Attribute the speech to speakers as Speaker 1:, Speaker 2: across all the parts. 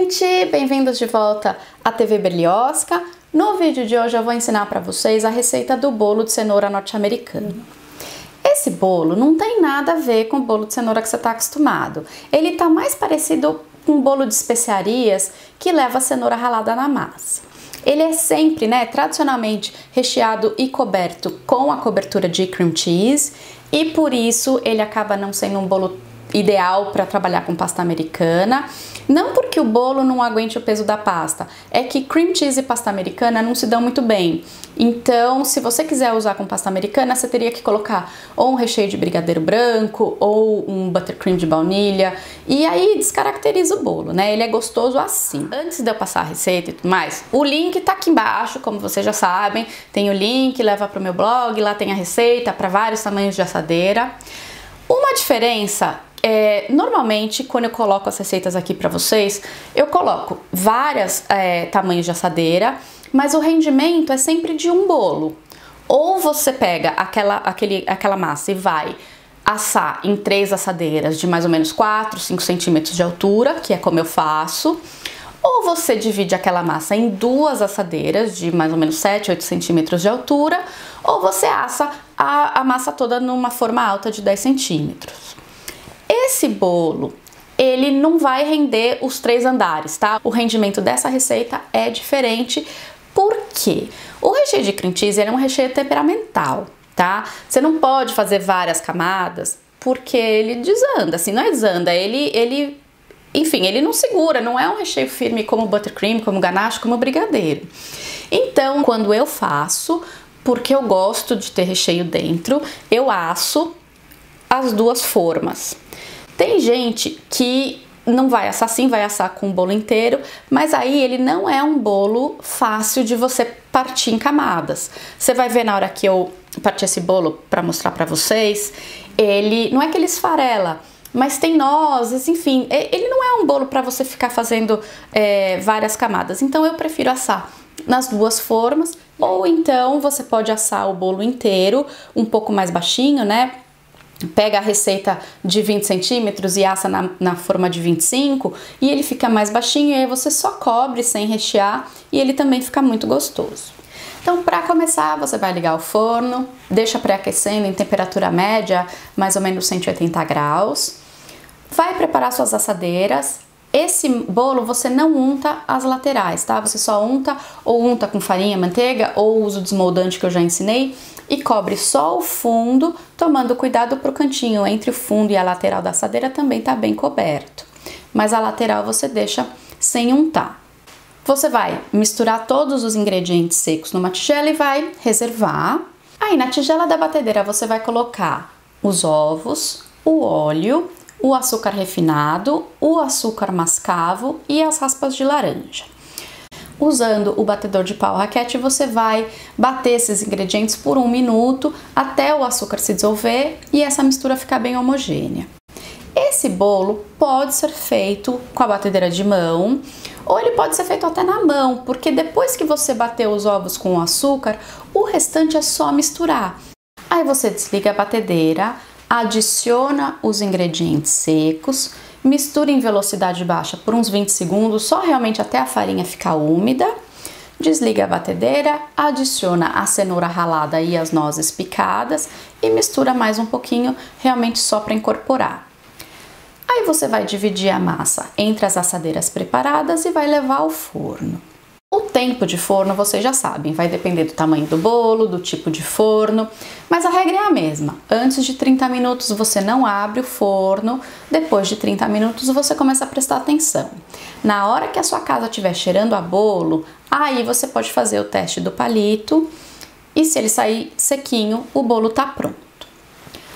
Speaker 1: gente! Bem-vindos de volta à TV Berlioska. No vídeo de hoje eu vou ensinar para vocês a receita do bolo de cenoura norte-americano. Esse bolo não tem nada a ver com o bolo de cenoura que você está acostumado. Ele está mais parecido com um bolo de especiarias que leva a cenoura ralada na massa. Ele é sempre, tradicionalmente recheado e coberto com a cobertura de cream cheese e por isso ele acaba não sendo um bolo ideal para trabalhar com pasta americana. Não porque o bolo não aguente o peso da pasta, é que cream cheese e pasta americana não se dão muito bem. Então, se você quiser usar com pasta americana, você teria que colocar ou um recheio de brigadeiro branco ou um buttercream de baunilha, e aí descaracteriza o bolo, Ele é gostoso assim. Antes de eu passar a receita e tudo mais, o link tá aqui embaixo, como vocês já sabem, tem o link, leva para o meu blog, lá tem a receita para vários tamanhos de assadeira. Uma diferença normalmente quando eu coloco as receitas aqui para vocês, eu coloco vários tamanhos de assadeira, mas o rendimento é sempre de um bolo. Ou você pega aquela massa e vai assar em 3 assadeiras de mais ou menos 4, 5 centímetros de altura, que é como eu faço. Ou você divide aquela massa em 2 assadeiras de mais ou menos 7, 8 centímetros de altura, ou você assa a massa toda numa forma alta de 10 centímetros. Esse bolo, ele não vai render os 3 andares, tá? O rendimento dessa receita é diferente, porque o recheio de cream cheese é um recheio temperamental, tá? Você não pode fazer várias camadas, porque ele desanda, assim, não é desanda, enfim, ele não segura, não é um recheio firme como buttercream, como ganache, como brigadeiro. Então, quando eu faço, porque eu gosto de ter recheio dentro, eu asso as 2 formas. Tem gente que não vai assar assim, vai assar com o bolo inteiro, mas aí ele não é um bolo fácil de você partir em camadas. Você vai ver na hora que eu partir esse bolo para mostrar para vocês, ele não é que ele esfarela, mas tem nozes, enfim, ele não é um bolo para você ficar fazendo várias camadas. Então eu prefiro assar nas 2 formas, ou então você pode assar o bolo inteiro, um pouco mais baixinho, Pega a receita de 20 centímetros e assa na forma de 25 e ele fica mais baixinho, e aí você só cobre sem rechear e ele também fica muito gostoso. Então, para começar, você vai ligar o forno, deixa pré-aquecendo em temperatura média, mais ou menos 180 graus. Vai preparar suas assadeiras. Esse bolo você não unta as laterais, tá? Você só unta com farinha, manteiga ou usa o desmoldante que eu já ensinei e cobre só o fundo, tomando cuidado pro cantinho entre o fundo e a lateral da assadeira também tá bem coberto. Mas a lateral você deixa sem untar. Você vai misturar todos os ingredientes secos numa tigela e vai reservar. Aí na tigela da batedeira você vai colocar os ovos, o óleo, o açúcar refinado, o açúcar mascavo e as raspas de laranja. Usando o batedor de pau raquete, você vai bater esses ingredientes por 1 minuto até o açúcar se dissolver e essa mistura ficar bem homogênea. Esse bolo pode ser feito com a batedeira de mão ou ele pode ser feito até na mão, porque depois que você bater os ovos com o açúcar, o restante é só misturar. Aí você desliga a batedeira, adiciona os ingredientes secos, mistura em velocidade baixa por uns 20 segundos, só realmente até a farinha ficar úmida. Desliga a batedeira, adiciona a cenoura ralada e as nozes picadas e mistura mais um pouquinho, realmente só para incorporar. Aí você vai dividir a massa entre as assadeiras preparadas e vai levar ao forno. O tempo de forno vocês já sabem, vai depender do tamanho do bolo, do tipo de forno, mas a regra é a mesma. Antes de 30 minutos você não abre o forno, depois de 30 minutos você começa a prestar atenção. Na hora que a sua casa estiver cheirando a bolo, aí você pode fazer o teste do palito e se ele sair sequinho, o bolo tá pronto.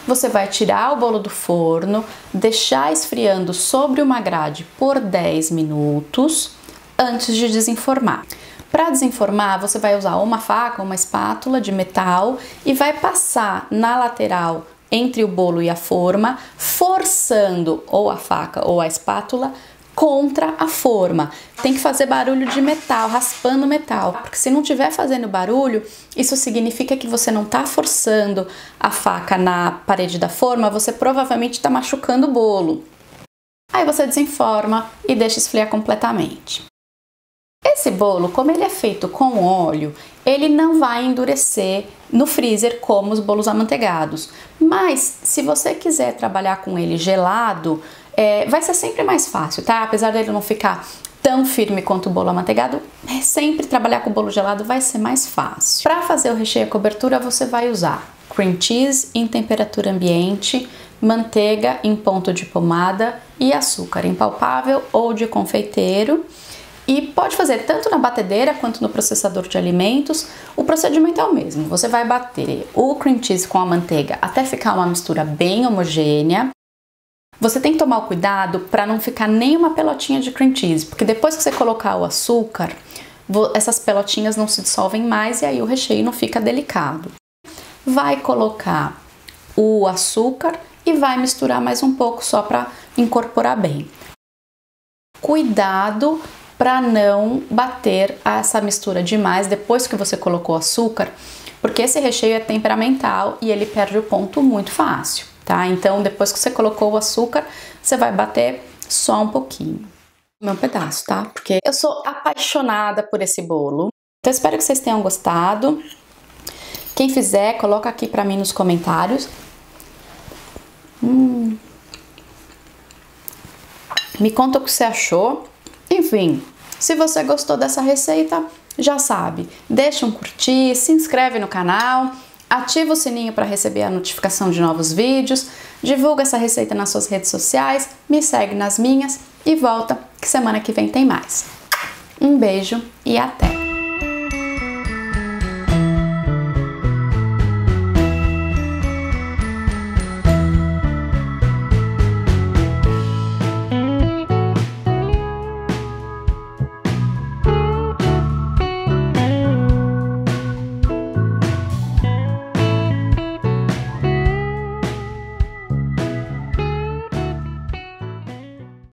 Speaker 1: Você vai tirar o bolo do forno, deixar esfriando sobre uma grade por 10 minutos, antes de desenformar. Para desenformar, você vai usar uma faca ou uma espátula de metal e vai passar na lateral entre o bolo e a forma, forçando ou a faca ou a espátula contra a forma. Tem que fazer barulho de metal, raspando metal, porque se não estiver fazendo barulho, isso significa que você não está forçando a faca na parede da forma, você provavelmente está machucando o bolo. Aí você desenforma e deixa esfriar completamente. Esse bolo, como ele é feito com óleo, ele não vai endurecer no freezer como os bolos amanteigados. Mas se você quiser trabalhar com ele gelado, vai ser sempre mais fácil, tá? Apesar dele não ficar tão firme quanto o bolo amanteigado, sempre trabalhar com o bolo gelado vai ser mais fácil. Para fazer o recheio e a cobertura, você vai usar cream cheese em temperatura ambiente, manteiga em ponto de pomada e açúcar impalpável ou de confeiteiro. E pode fazer tanto na batedeira quanto no processador de alimentos. O procedimento é o mesmo. Você vai bater o cream cheese com a manteiga até ficar uma mistura bem homogênea. Você tem que tomar o cuidado para não ficar nem uma pelotinha de cream cheese, porque depois que você colocar o açúcar, essas pelotinhas não se dissolvem mais e aí o recheio não fica delicado. Vai colocar o açúcar e vai misturar mais um pouco só para incorporar bem. Cuidado para não bater essa mistura demais depois que você colocou o açúcar, porque esse recheio é temperamental e ele perde o ponto muito fácil, tá? Então, depois que você colocou o açúcar, você vai bater só um pouquinho. Meu pedaço, tá? Porque eu sou apaixonada por esse bolo. Então, espero que vocês tenham gostado. Quem fizer, coloca aqui pra mim nos comentários. Me conta o que você achou. Enfim, se você gostou dessa receita, já sabe, deixa um curtir, se inscreve no canal, ativa o sininho para receber a notificação de novos vídeos, divulga essa receita nas suas redes sociais, me segue nas minhas e volta que semana que vem tem mais. Um beijo e até!